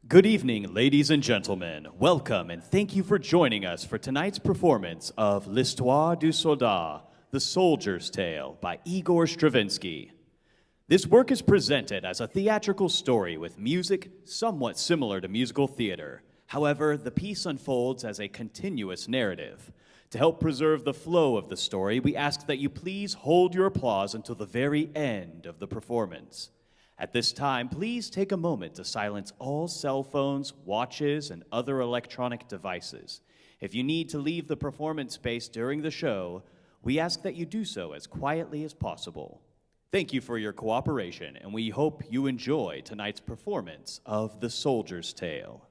Good evening, ladies and gentlemen. Welcome and thank you for joining us for tonight's performance of L'Histoire du Soldat, The Soldier's Tale by Igor Stravinsky. This work is presented as a theatrical story with music somewhat similar to musical theater. However, the piece unfolds as a continuous narrative. To help preserve the flow of the story, we ask that you please hold your applause until the very end of the performance. At this time, please take a moment to silence all cell phones, watches, and other electronic devices. If you need to leave the performance space during the show, we ask that you do so as quietly as possible. Thank you for your cooperation, and we hope you enjoy tonight's performance of The Soldier's Tale.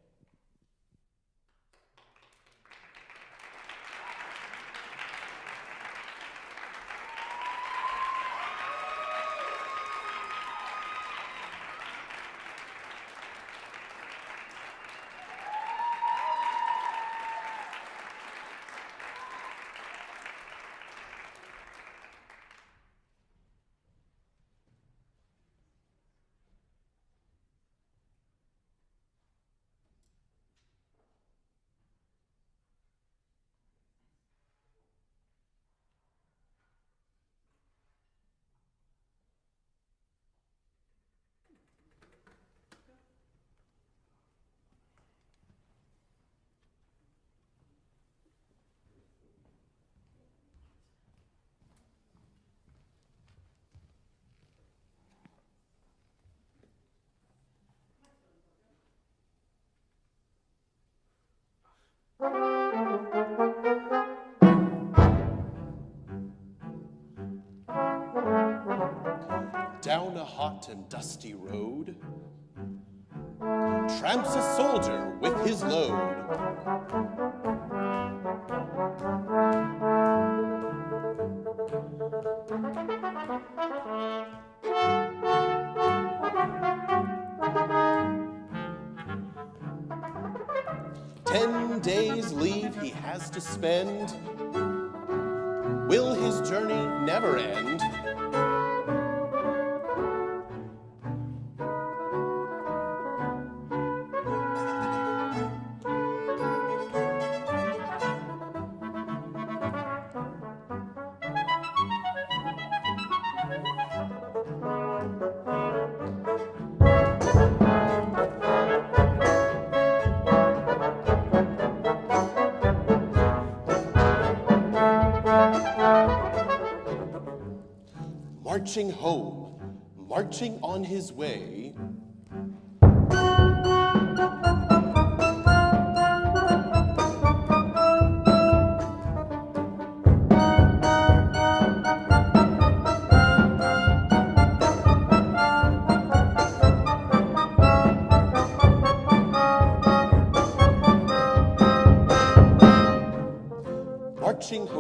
Down a hot and dusty road tramps a soldier with his load. "10 days leave he has to spend. Will his journey never end? Marching home, marching on his way,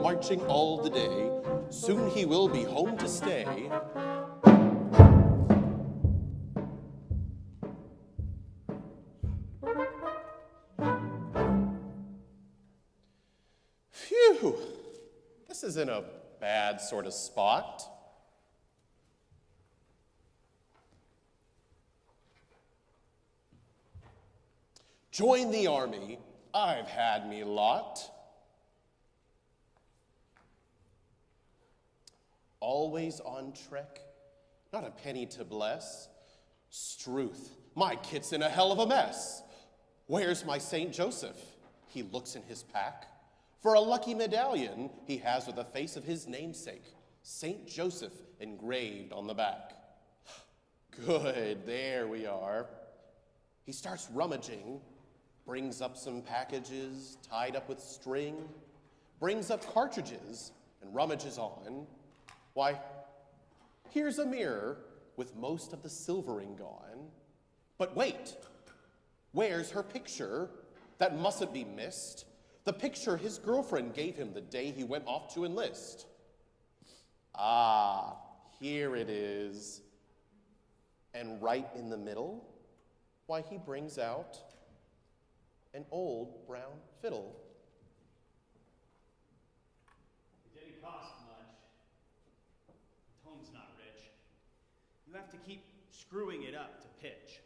marching all the day. Soon he will be home to stay. Phew, this isn't a bad sort of spot. Join the army, I've had me lot. Always on trek, not a penny to bless. Struth, my kit's in a hell of a mess. Where's my St. Joseph? He looks in his pack for a lucky medallion he has with the face of his namesake, St. Joseph engraved on the back. Good, there we are. He starts rummaging, brings up some packages tied up with string, brings up cartridges and rummages on. Why, here's a mirror with most of the silvering gone. But wait, where's her picture? That mustn't be missed. The picture his girlfriend gave him the day he went off to enlist. Ah, here it is. And right in the middle, why, he brings out an old brown fiddle. It didn't cost much. The tone's not rich. You have to keep screwing it up to pitch.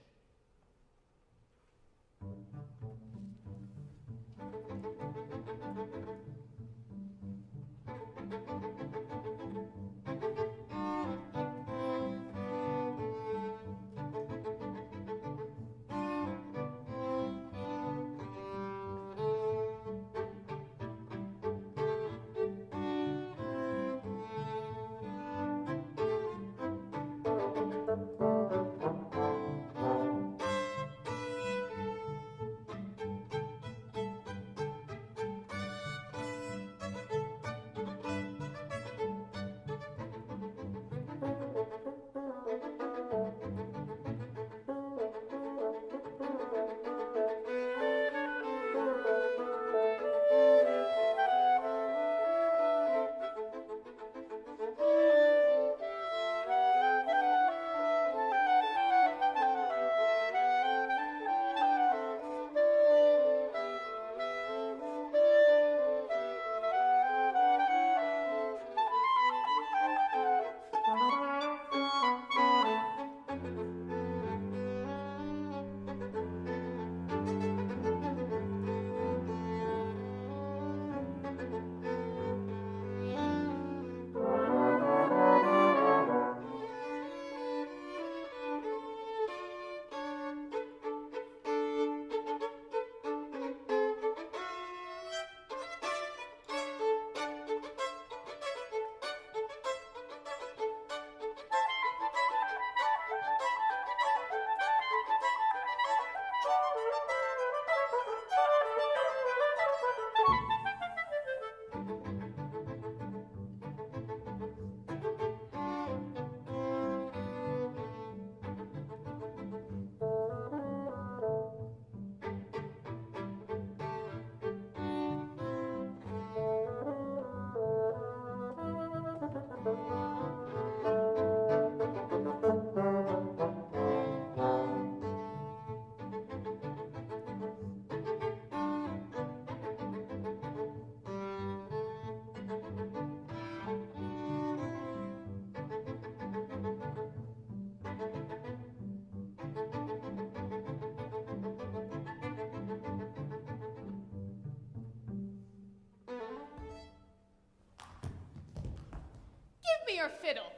me your fiddle.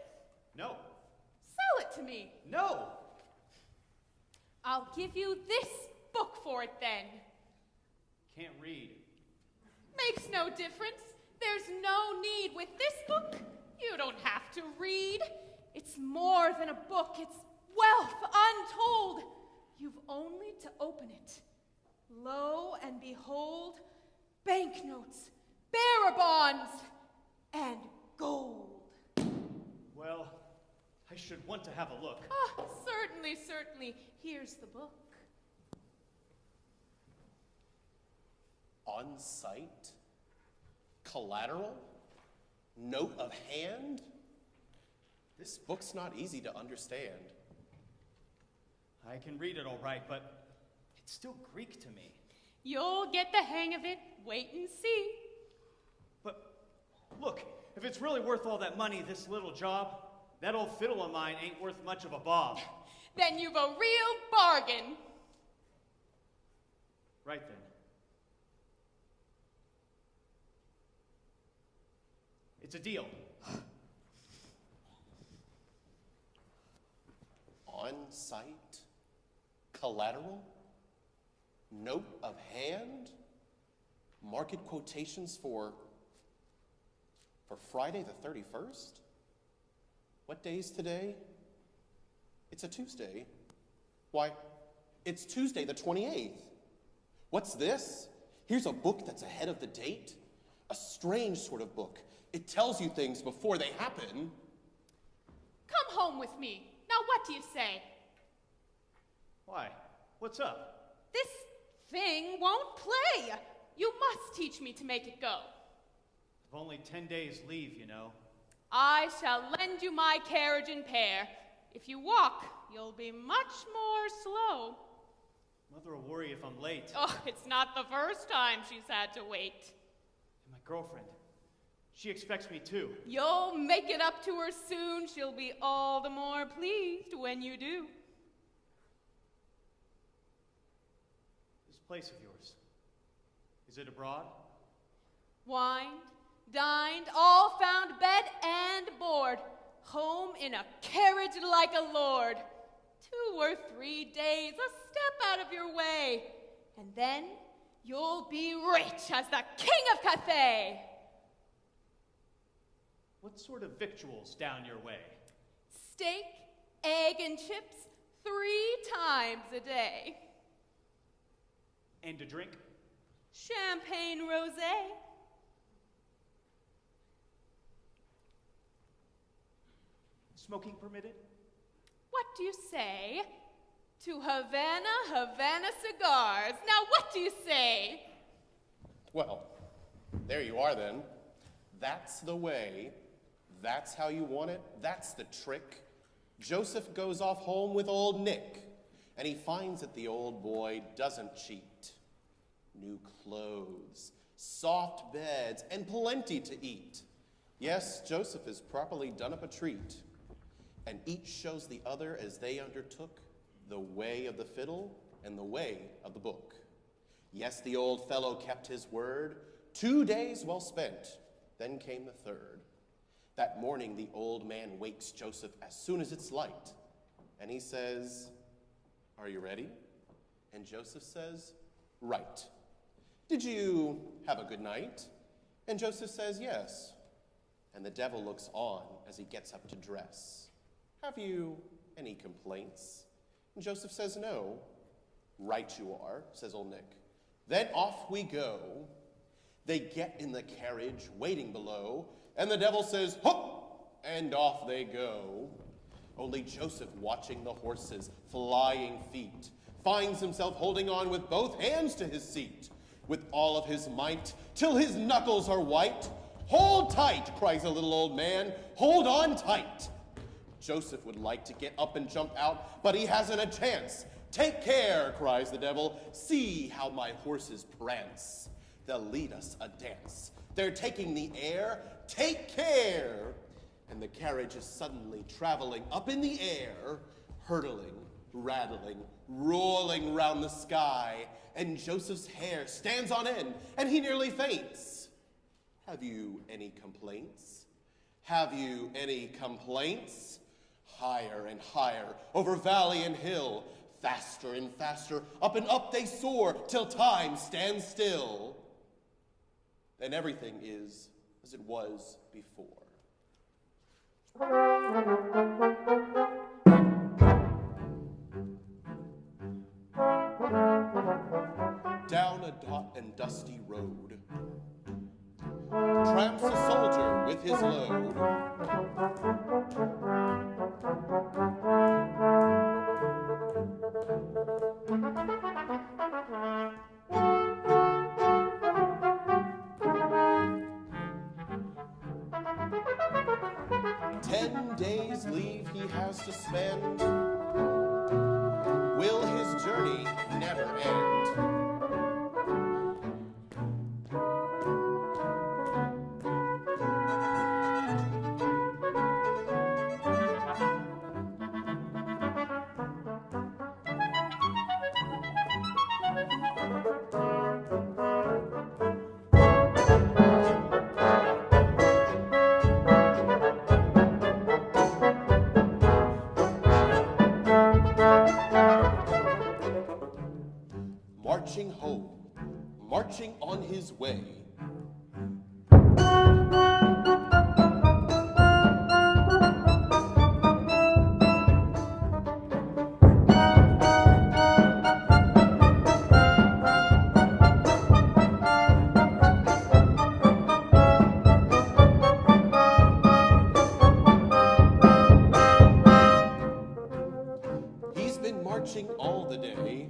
No. Sell it to me. No. I'll give you this book for it then. Can't read. Makes no difference. There's no need with this book. You don't have to read. It's more than a book. It's wealth untold. You've only to open it. Lo and behold, banknotes, bearer bonds, and gold. Well, I should want to have a look. Ah, certainly, certainly. Here's the book. On sight? Collateral? Note of hand? This book's not easy to understand. I can read it all right, but it's still Greek to me. You'll get the hang of it. Wait and see. But look, if it's really worth all that money, this little job, that old fiddle of mine ain't worth much of a bob. Then you've a real bargain. Right then. It's a deal. On sight? Collateral? Note of hand? Market quotations for Friday the 31st? What day is today? It's a Tuesday. Why, it's Tuesday the 28th. What's this? Here's a book that's ahead of the date. A strange sort of book. It tells you things before they happen. Come home with me. Now what do you say? Why? What's up? This thing won't play. You must teach me to make it go. I've only 10 days leave, you know. I shall lend you my carriage and pair. If you walk, you'll be much more slow. Mother will worry if I'm late. Oh, it's not the first time she's had to wait. And my girlfriend, she expects me too. You'll make it up to her soon. She'll be all the more pleased when you do. This place of yours, is it abroad? Wined, dined, all found bed and board. Home in a carriage like a lord. 2 or 3 days, a step out of your way. And then you'll be rich as the king of Cathay. What sort of victuals down your way? Steak, egg, and chips 3 times a day. And to drink? Champagne rosé. Smoking permitted? What do you say to Havana cigars? Now what do you say? Well, there you are then. That's the way. That's how you want it. That's the trick. Joseph goes off home with old Nick, and he finds that the old boy doesn't cheat. New clothes, soft beds, and plenty to eat. Yes, Joseph has properly done up a treat, and each shows the other as they undertook the way of the fiddle and the way of the book. Yes, the old fellow kept his word. 2 days well spent. Then came the third. That morning, the old man wakes Joseph as soon as it's light. And he says, "Are you ready?" And Joseph says, "Right." "Did you have a good night?" And Joseph says, "Yes." And the devil looks on as he gets up to dress. "Have you any complaints?" And Joseph says, "No." "Right you are," says old Nick. Then off we go. They get in the carriage waiting below, and the devil says, "Hop!" and off they go. Only Joseph, watching the horses' flying feet, finds himself holding on with both hands to his seat, with all of his might, till his knuckles are white. "Hold tight," cries the little old man, "hold on tight." Joseph would like to get up and jump out, but he hasn't a chance. "Take care," cries the devil, "see how my horses prance. They'll lead us a dance. They're taking the air, take care." And the carriage is suddenly traveling up in the air, hurtling, rattling, rolling round the sky, and Joseph's hair stands on end, and he nearly faints. "Have you any complaints? Have you any complaints? Higher and higher, over valley and hill, faster and faster, up and up they soar, till time stands still. Then everything is as it was before. Down a hot and dusty road tramps a soldier with his load. 10 days leave he has to spend. Will his journey never end? 'Marching home, marching on his way. He's been marching all the day.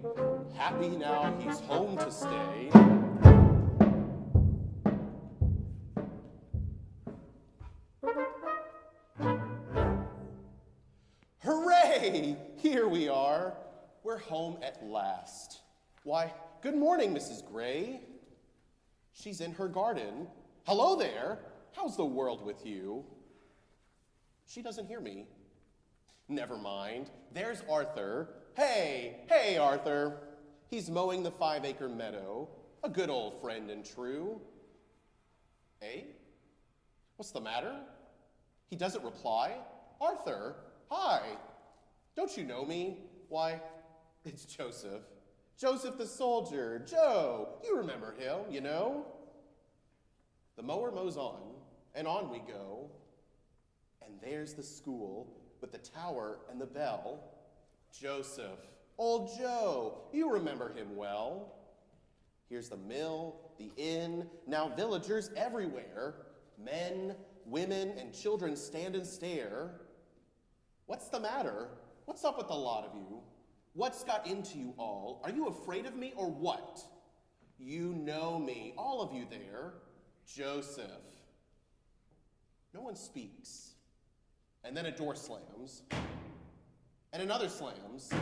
Happy now he's home to stay. Hooray! Here we are. We're home at last. Why, good morning, Mrs. Gray. She's in her garden. Hello there. How's the world with you? She doesn't hear me. Never mind. There's Arthur. Hey, Arthur. He's mowing the 5-acre meadow, a good old friend and true. Eh? What's the matter? He doesn't reply. Arthur, hi. Don't you know me? Why, it's Joseph. Joseph the soldier. Joe, you remember him, you know? The mower mows on, and on we go. And there's the school with the tower and the bell. Joseph. Old Joe, you remember him well. Here's the mill, the inn, now villagers everywhere. Men, women, and children stand and stare. What's the matter? What's up with the lot of you? What's got into you all? Are you afraid of me or what? You know me, all of you there. Joseph. No one speaks. And then a door slams. And another slams.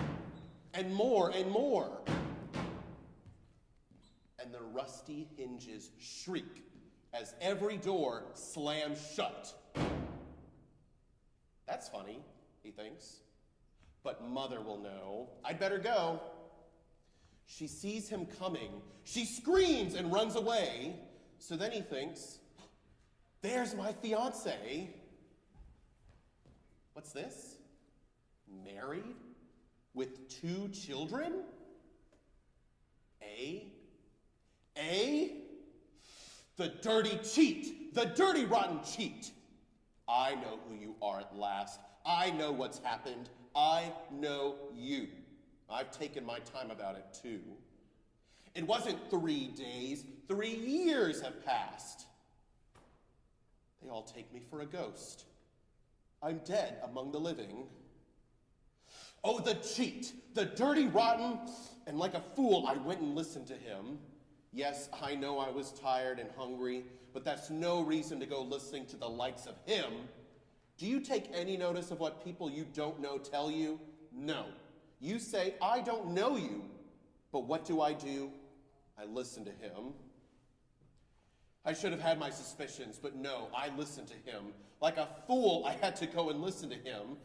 And more and more. And the rusty hinges shriek as every door slams shut. That's funny, he thinks. But Mother will know. I'd better go. She sees him coming. She screams and runs away. So then he thinks, there's my fiancé. What's this? Married? With 2 children? The dirty cheat! The dirty, rotten cheat! I know who you are at last. I know what's happened. I know you. I've taken my time about it too. It wasn't 3 days. 3 years have passed. They all take me for a ghost. I'm dead among the living. Oh, the cheat, the dirty, rotten, and like a fool, I went and listened to him. Yes, I know I was tired and hungry, but that's no reason to go listening to the likes of him. Do you take any notice of what people you don't know tell you? No. You say, I don't know you, but what do? I listen to him. I should have had my suspicions, but no, I listened to him. Like a fool, I had to go and listen to him.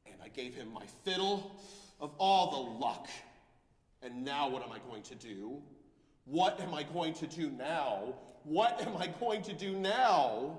And I gave him my fiddle of all the luck. And now what am I going to do? What am I going to do now? What am I going to do now?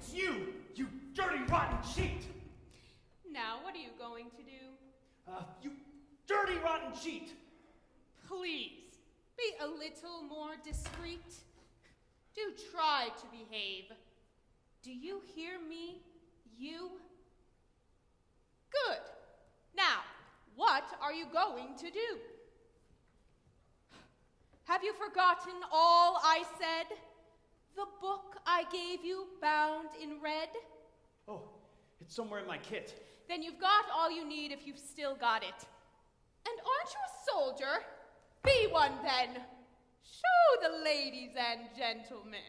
It's you, you dirty, rotten cheat! Now, what are you going to do? You dirty, rotten cheat! Please, be a little more discreet. Do try to behave. Do you hear me? You? Good. Now, what are you going to do? Have you forgotten all I said? The book I gave you bound in red? Oh, it's somewhere in my kit. Then you've got all you need if you've still got it. And aren't you a soldier? Be one then. Show the ladies and gentlemen.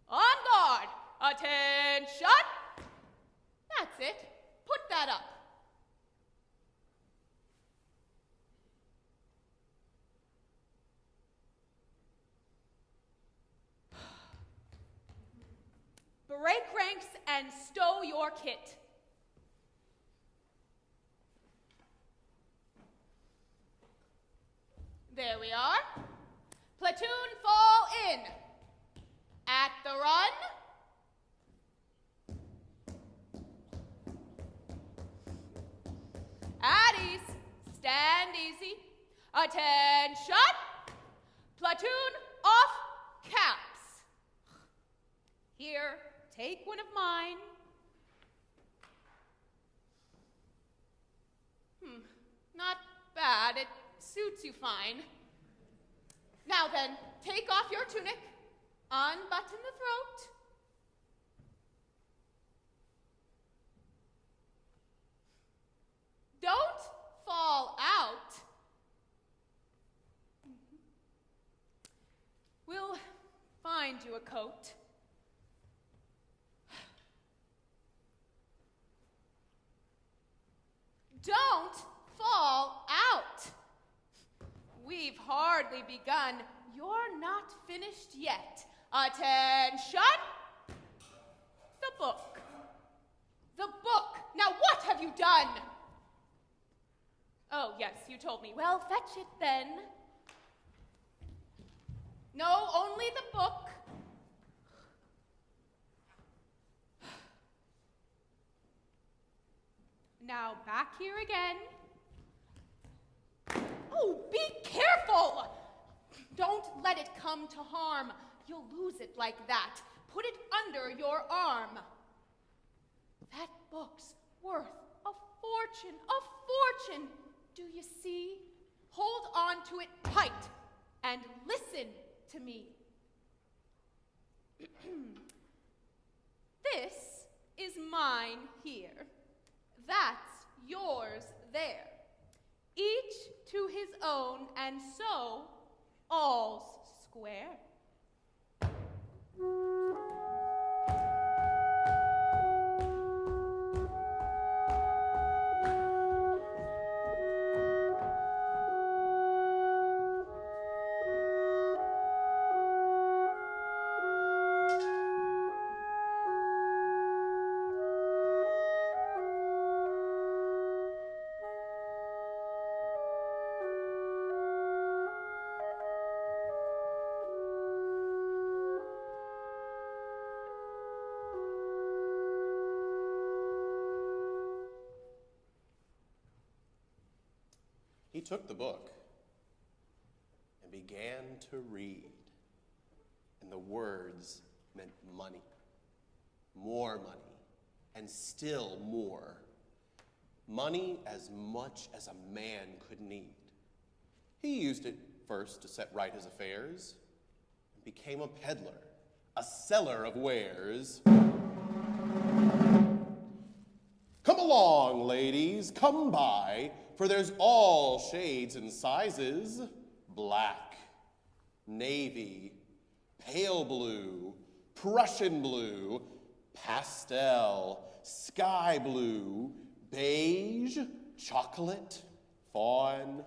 On guard. Attention. That's it. Put that up. Break ranks and stow your kit. There we are. Platoon, fall in. At the run. At ease. Stand easy. Attention. Platoon, off caps. Here, take one of mine. Not bad. It suits you fine. Now then, take off your tunic, unbutton the throat. Don't fall out. We'll find you a coat. Don't fall out. We've hardly begun. You're not finished yet. Attention! The book. The book. Now what have you done? Oh, yes, you told me. Well, fetch it then. No, only the book. Now back here again. Oh, be careful! Don't let it come to harm. You'll lose it like that. Put it under your arm. That book's worth a fortune, a fortune. Do you see? Hold on to it tight and listen to me. This is mine here. That's yours there. Each to his own, and so all's square. He took the book and began to read, and the words meant money, more money, and still more. Money as much as a man could need. He used it first to set right his affairs, and became a peddler, a seller of wares. Come along, ladies, come by, for there's all shades and sizes. Black, navy, pale blue, Prussian blue, pastel, sky blue, beige, chocolate, fawn,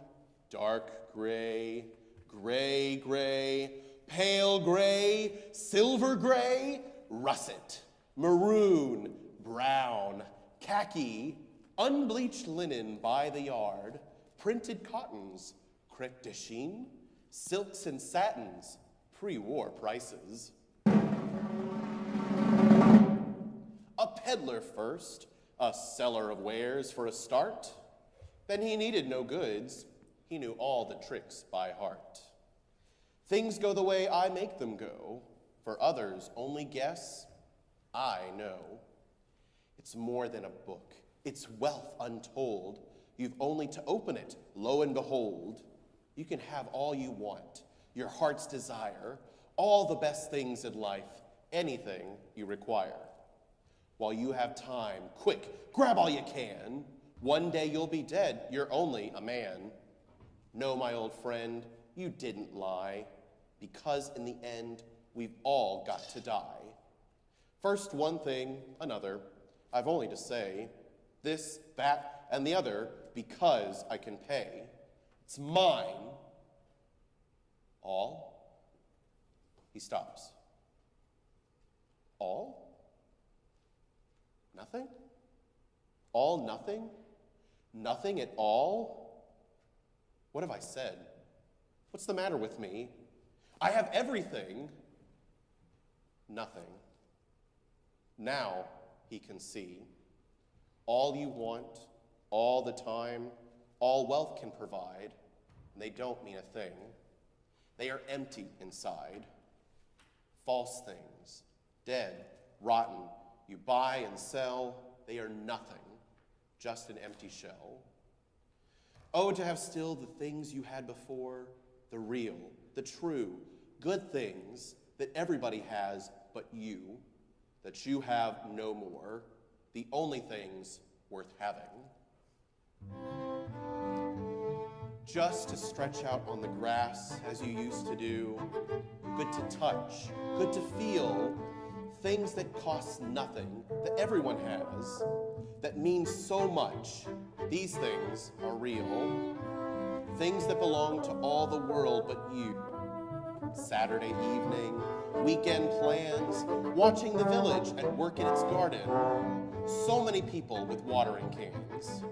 dark gray, gray gray, pale gray, silver gray, russet, maroon, brown, khaki, unbleached linen by the yard, printed cottons, crêpe de chine, silks and satins, pre-war prices. A peddler first, a seller of wares for a start. Then he needed no goods, he knew all the tricks by heart. Things go the way I make them go, for others only guess, I know. It's more than a book, it's wealth untold. You've only to open it, lo and behold. You can have all you want, your heart's desire, all the best things in life, anything you require. While you have time, quick, grab all you can. One day you'll be dead, you're only a man. No, my old friend, you didn't lie, because in the end, we've all got to die. First one thing, another. I've only to say, this, that, and the other, because I can pay. It's mine. All? He stops. All? Nothing? All nothing? Nothing at all? What have I said? What's the matter with me? I have everything. Nothing. Now he can see. All you want, all the time, all wealth can provide, and they don't mean a thing. They are empty inside. False things, dead, rotten, you buy and sell, they are nothing, just an empty shell. Oh, to have still the things you had before, the real, the true, good things that everybody has but you, that you have no more, the only things worth having. Just to stretch out on the grass as you used to do, good to touch, good to feel, things that cost nothing, that everyone has, that mean so much. These things are real, things that belong to all the world but you. Saturday evening, weekend plans, watching the village at work in its garden. So many people with watering cans.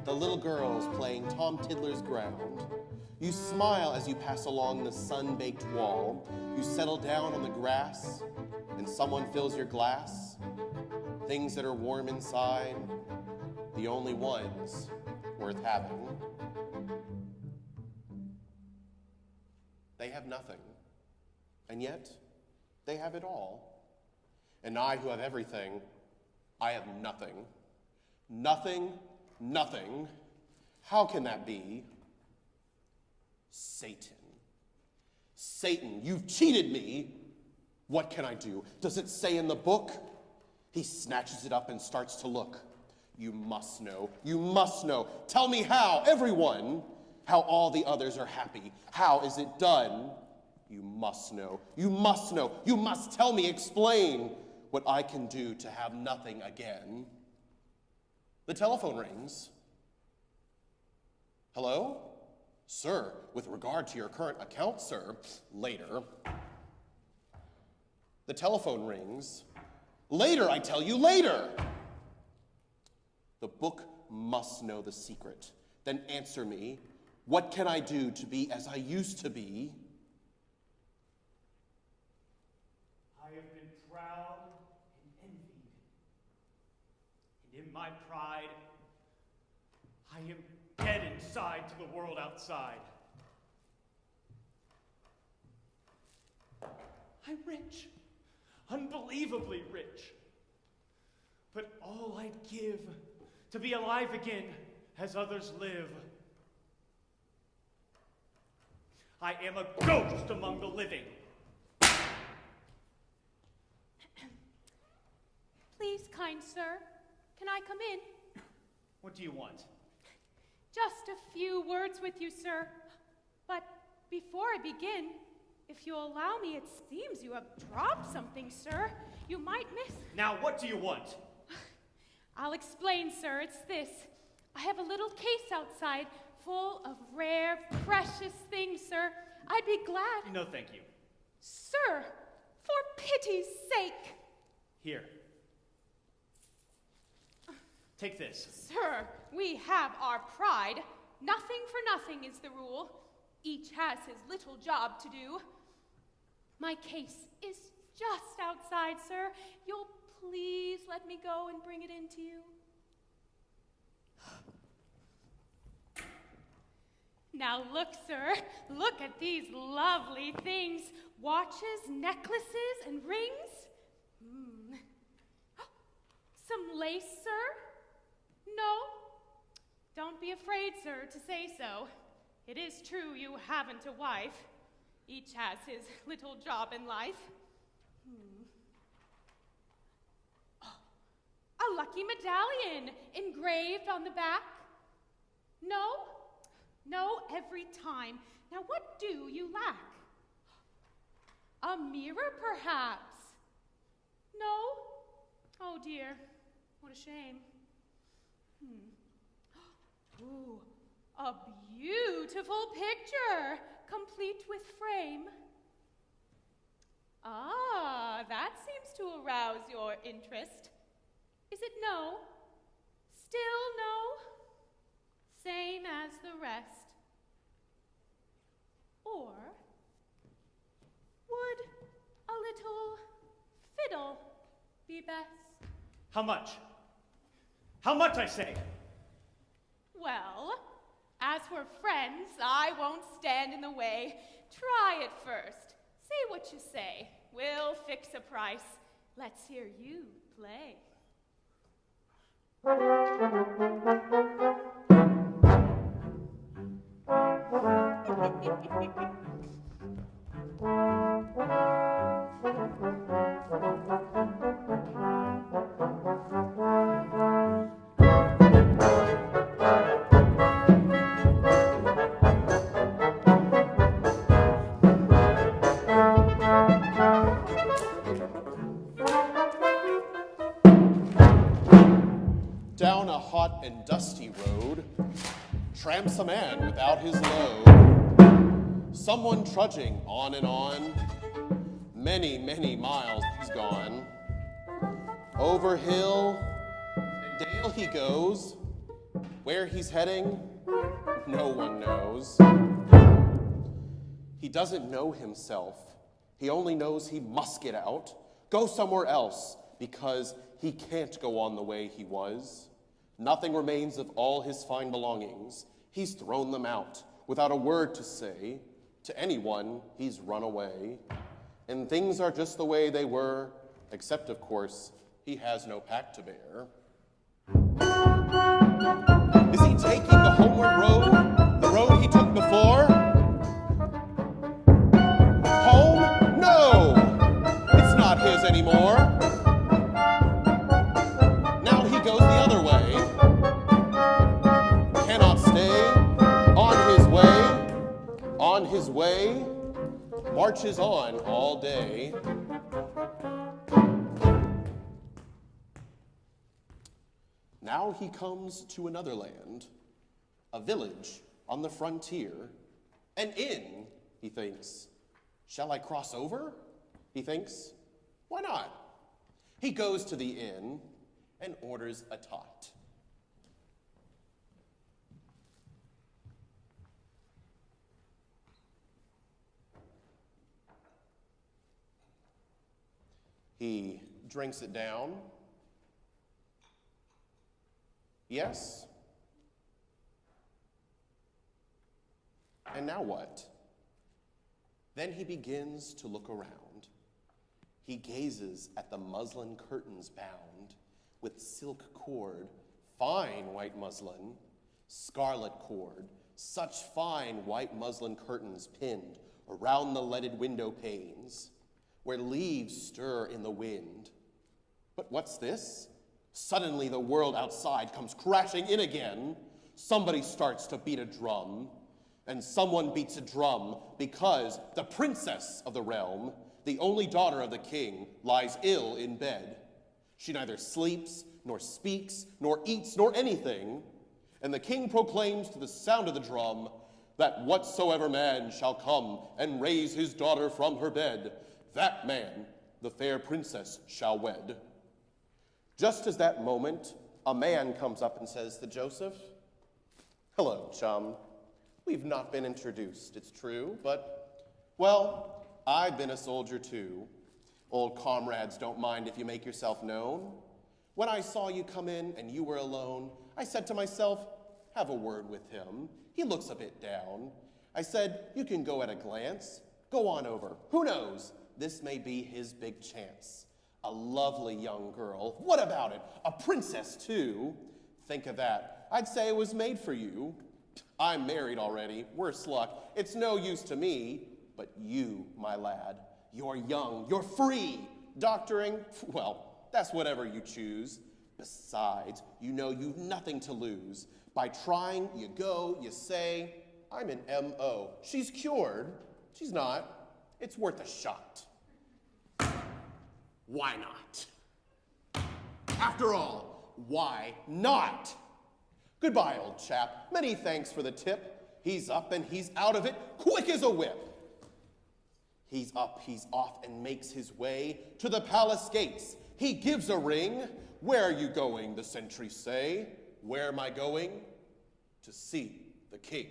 The little girls playing Tom Tiddler's Ground. You smile as you pass along the sun-baked wall. You settle down on the grass, and someone fills your glass. Things that are warm inside, the only ones worth having. They have nothing, and yet they have it all. And I, who have everything, I have nothing. Nothing, nothing. How can that be? Satan. Satan, you've cheated me. What can I do? Does it say in the book? He snatches it up and starts to look. You must know. You must know. Tell me how, everyone, how all the others are happy. How is it done? You must know. You must know. You must tell me, explain what I can do to have nothing again. The telephone rings. Hello? Sir, with regard to your current account, sir, later. The telephone rings. Later, I tell you, later! The book must know the secret. Then answer me, what can I do to be as I used to be? I have been proud and envied. And in my pride, I am dead inside to the world outside. I'm rich, unbelievably rich. But all I'd give to be alive again as others live. I am a ghost among the living. Please, kind sir, can I come in? What do you want? Just a few words with you, sir. But before I begin, if you'll allow me, it seems you have dropped something, sir. You might miss... Now, what do you want? I'll explain, sir. It's this. I have a little case outside full of rare, precious things, sir. I'd be glad... No, thank you. Sir, for pity's sake. Here. Take this. Sir, we have our pride. Nothing for nothing is the rule. Each has his little job to do. My case is just outside, sir. You'll please let me go and bring it in to you? Now look, sir. Look at these lovely things. Watches, necklaces, and rings. Some lace, sir? No? Don't be afraid, sir, to say so. It is true you haven't a wife. Each has his little job in life. A lucky medallion engraved on the back. No? No, every time. Now what do you lack? A mirror, perhaps? No? Oh dear, what a shame. Ooh, a beautiful picture, complete with frame. Ah, that seems to arouse your interest. Is it no? Still no? Same as the rest. Or would a little fiddle be best? How much? How much, I say? Well, as for friends, I won't stand in the way. Try it first. Say what you say. We'll fix a price. Let's hear you play. Down a hot and dusty road tramps a man without his load. Someone trudging on and on. Many, many miles he's gone. Over hill and dale he goes. Where he's heading, no one knows. He doesn't know himself. He only knows he must get out, go somewhere else, because he can't go on the way he was. Nothing remains of all his fine belongings. He's thrown them out without a word to say. To anyone, he's run away. And things are just the way they were, except, of course, he has no pack to bear. Is he taking the homeward road, the road he took before? Home? No! It's not his anymore. Now he goes the other way. Cannot stay. On his way, marches on all day. Now he comes to another land, a village on the frontier, an inn, he thinks. Shall I cross over? He thinks. Why not? He goes to the inn and orders a tot. He drinks it down. Yes. And now what? Then he begins to look around. He gazes at the muslin curtains bound with silk cord, fine white muslin, scarlet cord, such fine white muslin curtains pinned around the leaded window panes, where leaves stir in the wind. But what's this? Suddenly the world outside comes crashing in again. Somebody starts to beat a drum, and someone beats a drum because the princess of the realm, the only daughter of the king, lies ill in bed. She neither sleeps, nor speaks, nor eats, nor anything. And the king proclaims to the sound of the drum that whatsoever man shall come and raise his daughter from her bed, that man the fair princess shall wed. Just as that moment, a man comes up and says to Joseph, "Hello, chum. We've not been introduced, it's true, but, well, I've been a soldier too. Old comrades don't mind if you make yourself known. When I saw you come in and you were alone, I said to myself, have a word with him. He looks a bit down. I said, you can go at a glance. Go on over. Who knows? This may be his big chance. A lovely young girl. What about it? A princess too. Think of that. I'd say it was made for you. I'm married already. Worse luck. It's no use to me. But you, my lad, you're young. You're free. Doctoring? Well, that's whatever you choose. Besides, you know you've nothing to lose. By trying, you go, you say, I'm an M.O. She's cured. She's not. It's worth a shot. Why not? After all, why not? Goodbye, old chap. Many thanks for the tip. He's up and he's out of it, quick as a whip. He's up, he's off, and makes his way to the palace gates. He gives a ring. Where are you going, the sentries say? Where am I going? To see the king.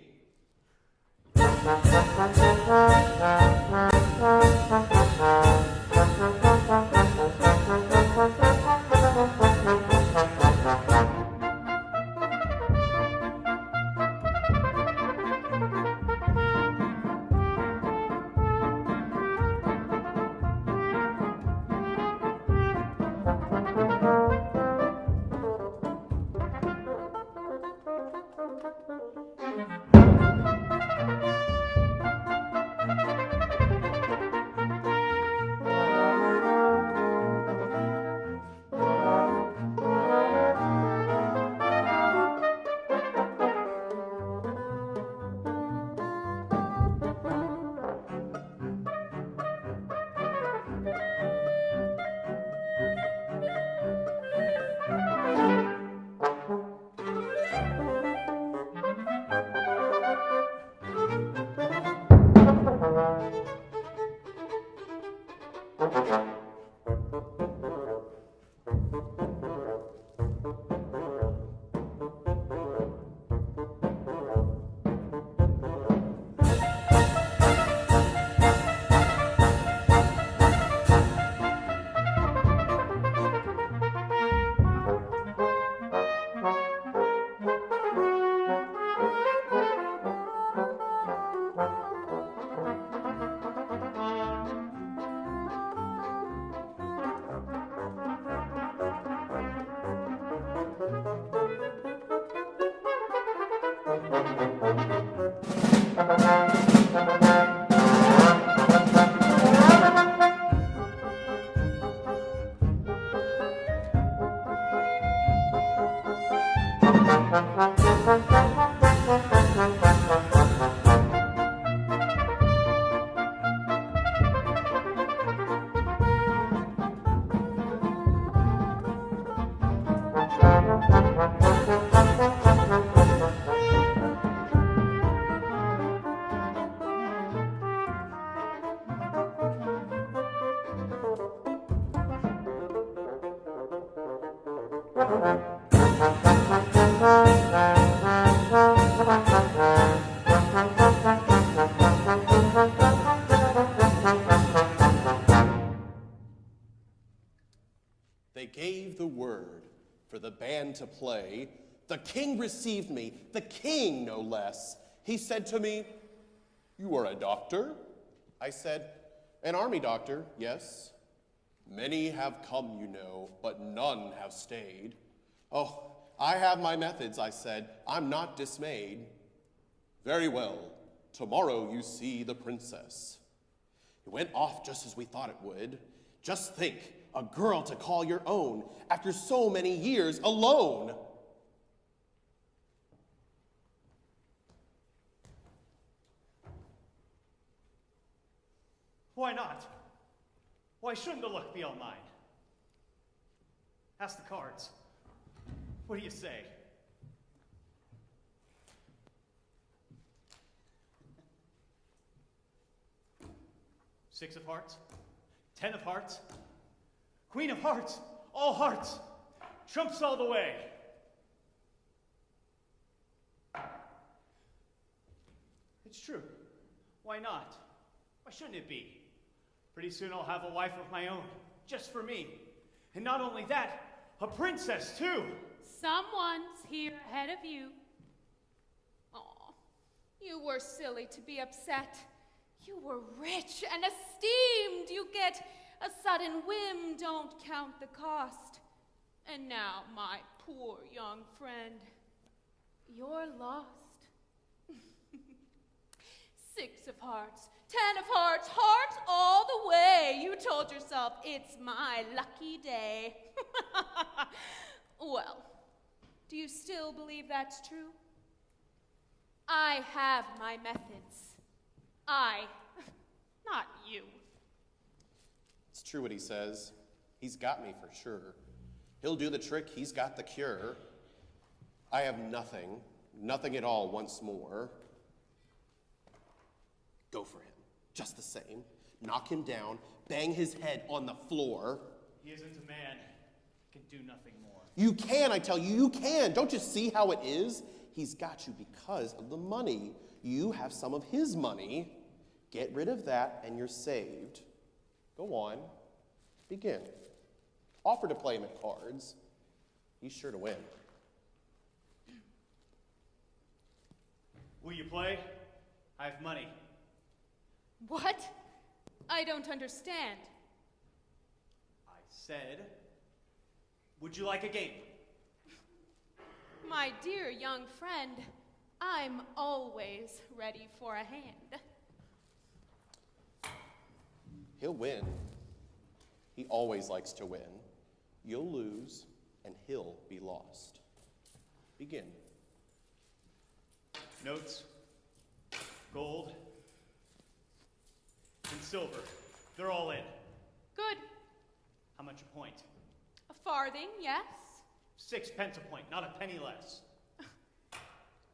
They gave the word for the band to play. The king received me, the king no less. He said to me, "You are a doctor?" I said, "An army doctor, yes." "Many have come, you know, but none have stayed." "Oh, I have my methods," I said. "I'm not dismayed." "Very well, tomorrow you see the princess." It went off just as we thought it would. Just think, a girl to call your own after so many years alone. Why not? Why shouldn't the luck be all mine? Ask the cards. What do you say? Six of hearts, 10 of hearts, Queen of hearts, all hearts, trumps all the way. It's true. Why not? Why shouldn't it be? Pretty soon I'll have a wife of my own, just for me. And not only that, a princess too. Someone's here ahead of you. Aw, you were silly to be upset. You were rich and esteemed. You get a sudden whim, don't count the cost. And now, my poor young friend, you're lost. 6 of hearts, 10 of hearts, hearts all the way. You told yourself, it's my lucky day. Well, do you still believe that's true? I have my methods. Not you. It's true what he says. He's got me for sure. He'll do the trick, he's got the cure. I have nothing, nothing at all once more. Go for him, just the same. Knock him down, bang his head on the floor. He isn't a man, can do nothing more. You can, I tell you, you can. Don't you see how it is? He's got you because of the money. You have some of his money. Get rid of that and you're saved. Go on, begin. Offer to play him at cards. He's sure to win. Will you play? I have money. What? I don't understand. I said, would you like a game? My dear young friend, I'm always ready for a hand. He'll win. He always likes to win. You'll lose, and he'll be lost. Begin. Notes, gold, and silver. They're all in. Good. How much a point? A farthing, yes. 6 pence a point, not a penny less.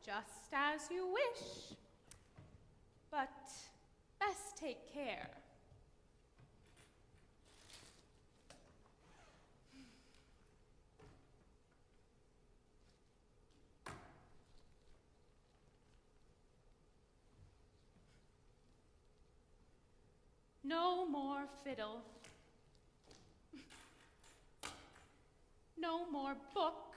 Just as you wish. But best take care. No more fiddle. No more book.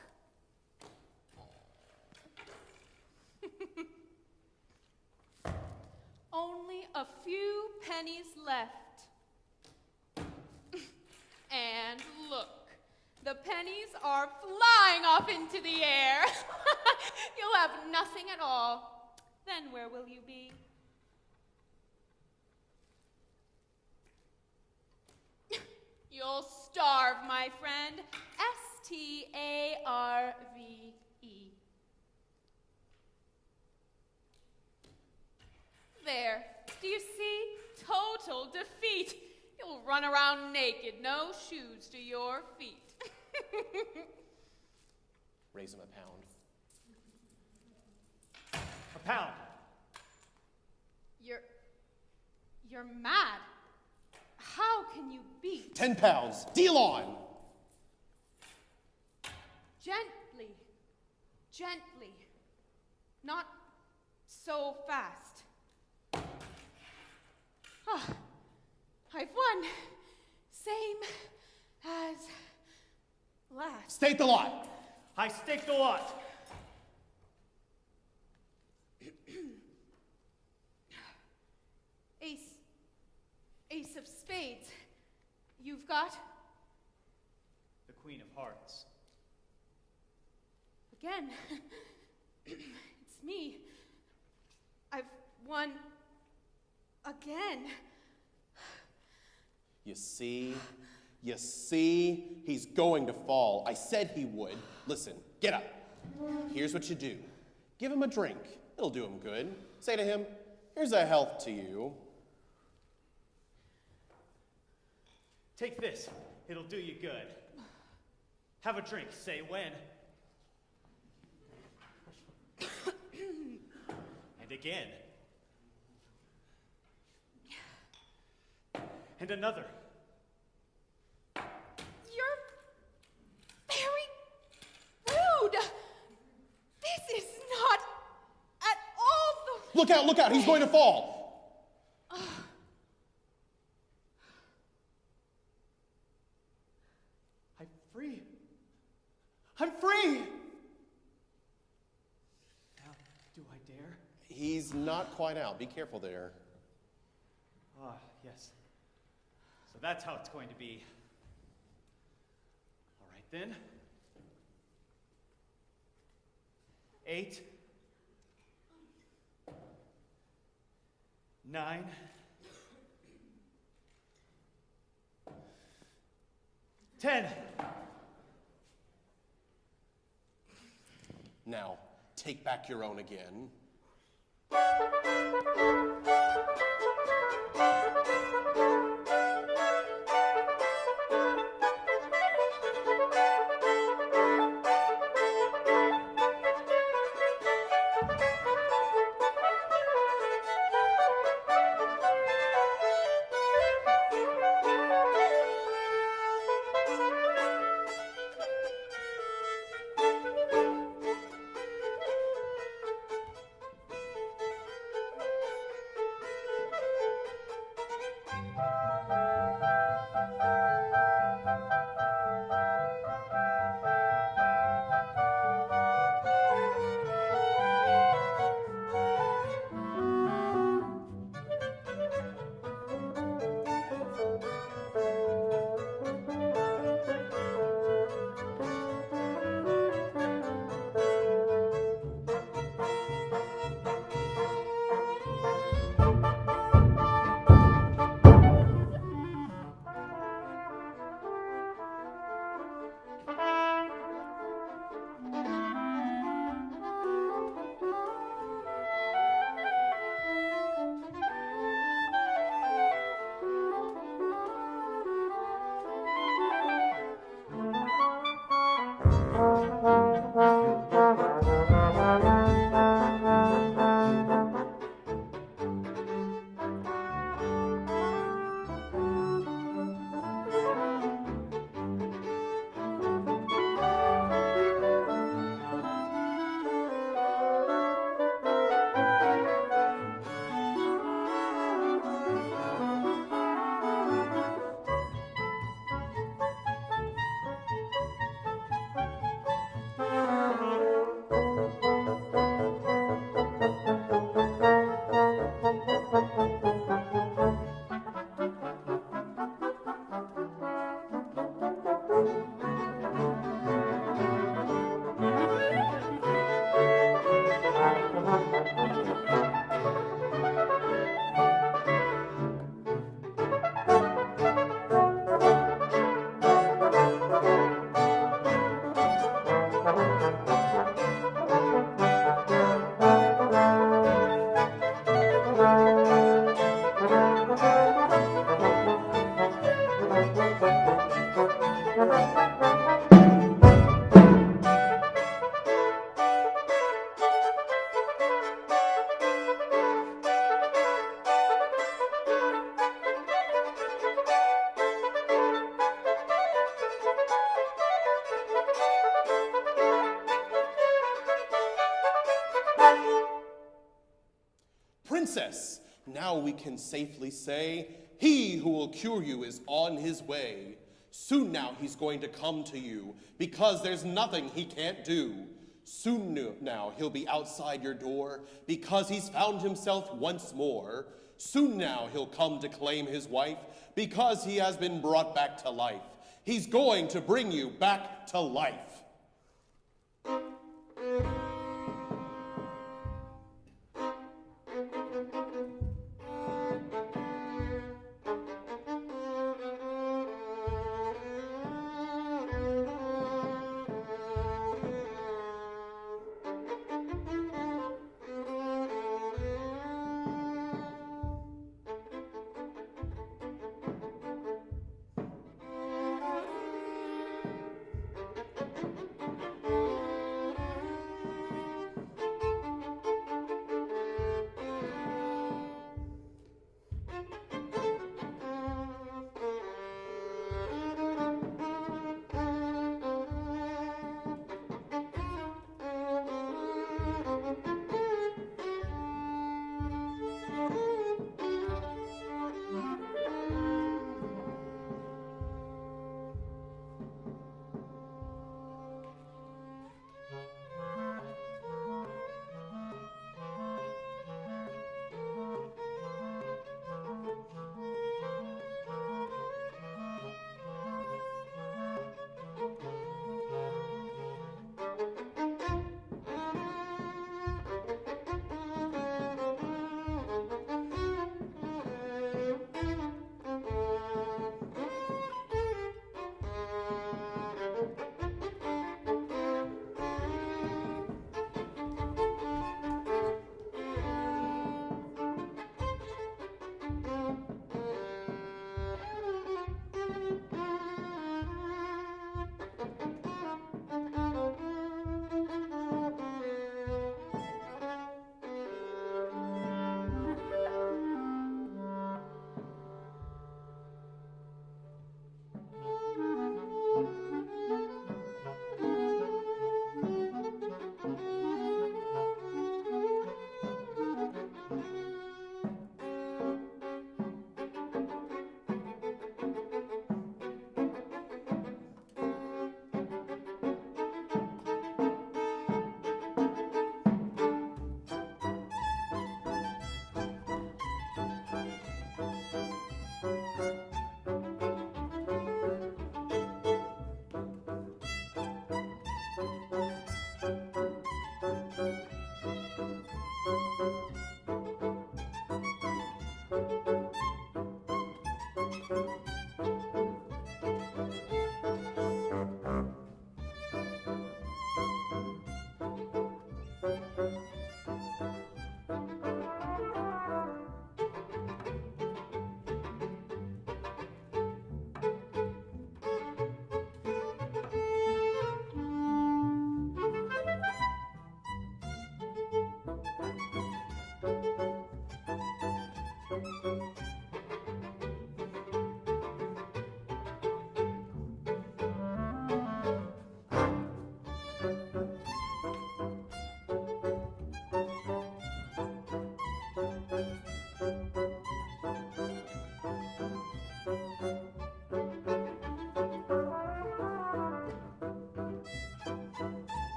Only a few pennies left. And look, the pennies are flying off into the air. You'll have nothing at all. Then where will you be? You'll starve, my friend. S-T-A-R-V-E. There. Do you see? Total defeat. You'll run around naked, no shoes to your feet. Raise him a pound. A pound. You're mad. How can you beat? 10 pounds. Deal on. Gently. Gently. Not so fast. Ah, I've won. Same as last. Stake the lot. I staked a lot. Ace of spades. You've got? The Queen of Hearts. Again. It's me. I've won again. You see, he's going to fall. I said he would. Listen, get up. Here's what you do. Give him a drink. It'll do him good. Say to him, here's a health to you. Take this. It'll do you good. Have a drink. Say when. And again. And another. You're very rude. This is not at all the... Look out, he's going to fall. I'm free. I'm free! Now, do I dare? He's not quite out. Be careful there. Ah, yes. So that's how it's going to be. All right, then. 8, 9, 10. Now, take back your own again. Princess, now we can safely say, he who will cure you is on his way. Soon now he's going to come to you, because there's nothing he can't do. Soon now he'll be outside your door, because he's found himself once more. Soon now he'll come to claim his wife, because he has been brought back to life. He's going to bring you back to life.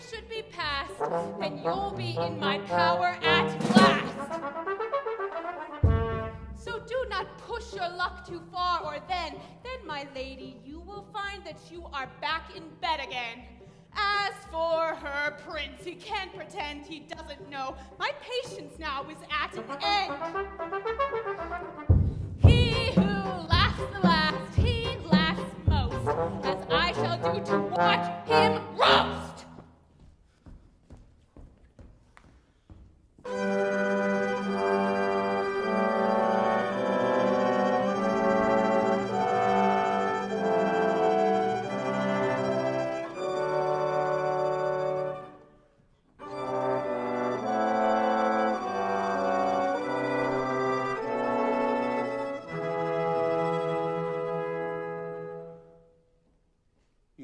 Should be passed, then you'll be in my power at last. So do not push your luck too far, or then, my lady, you will find that you are back in bed again. As for her prince, he can't pretend he doesn't know. My patience now is at an end. He who laughs the last, he laughs most, as I shall do to watch him roast.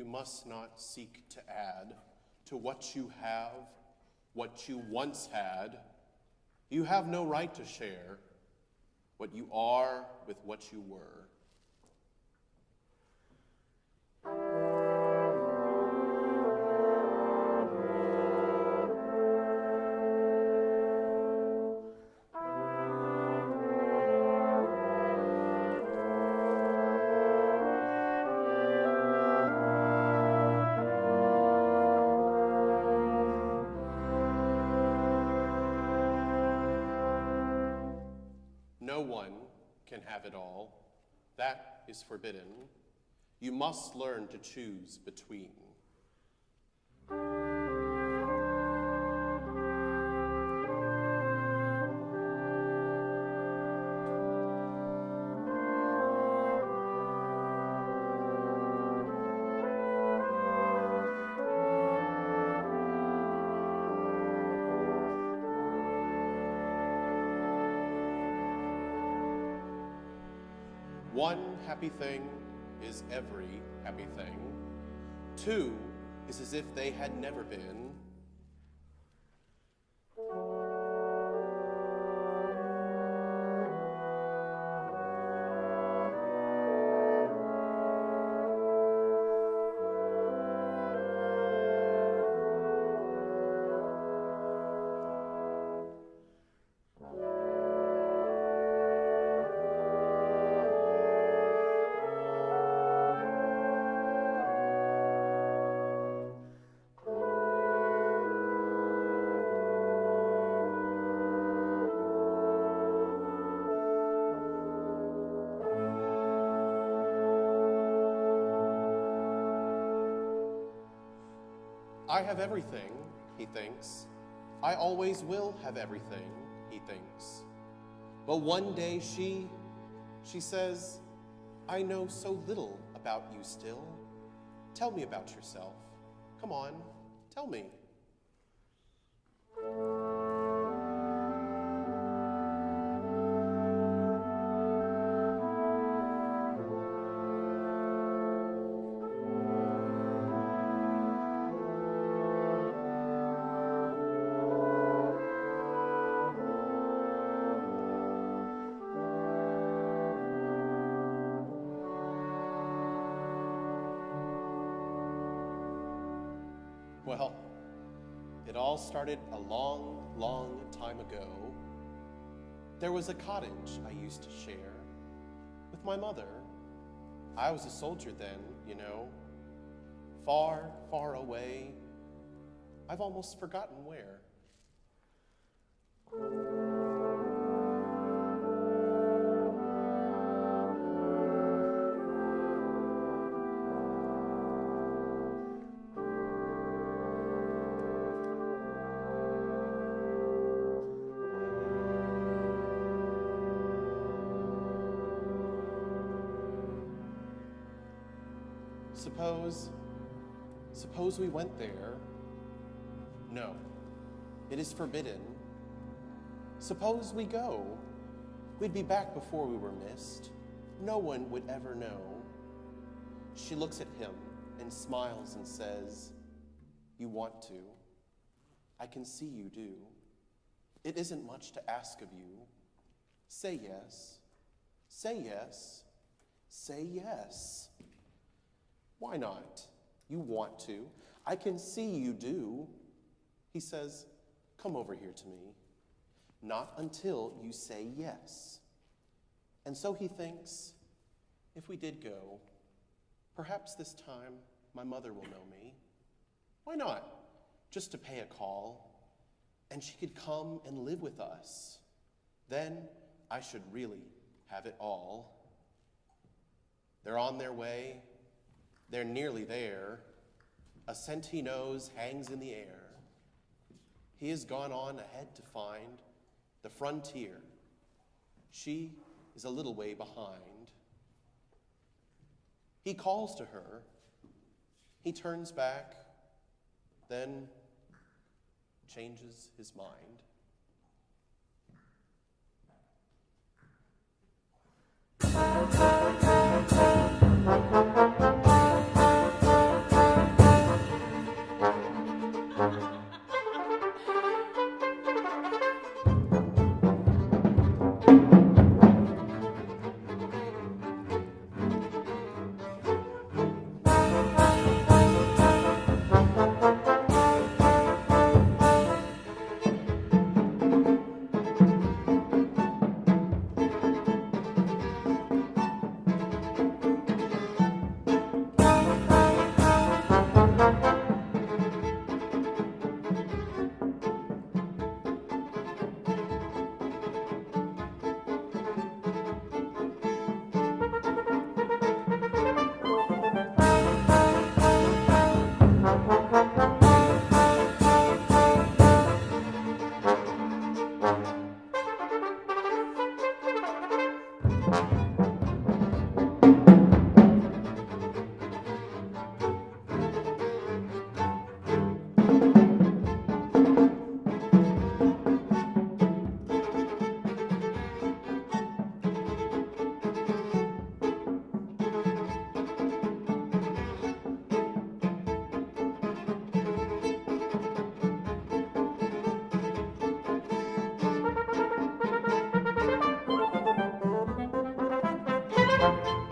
Must not seek to add to what you have, what you once had. You have no right to share what you are with what you were. No one can have it all. That is forbidden. You must learn to choose between. One happy thing is every happy thing. Two is as if they had never been. I have everything, he thinks. I always will have everything, he thinks. But one day she says, I know so little about you still. Tell me about yourself. Come on, tell me. Well, it all started a long, long time ago. There was a cottage I used to share with my mother. I was a soldier then, you know, far, far away. I've almost forgotten where. Suppose we went there. No, it is forbidden. Suppose we go. We'd be back before we were missed. No one would ever know. She looks at him and smiles and says, you want to. I can see you do. It isn't much to ask of you. Say yes. Say yes. Say yes. Why not? You want to. I can see you do. He says, come over here to me. Not until you say yes. And so he thinks, if we did go, perhaps this time my mother will know me. Why not? Just to pay a call, and she could come and live with us. Then I should really have it all. They're on their way. They're nearly there. A scent he knows hangs in the air. He has gone on ahead to find the frontier. She is a little way behind. He calls to her. He turns back, then changes his mind. Thank you.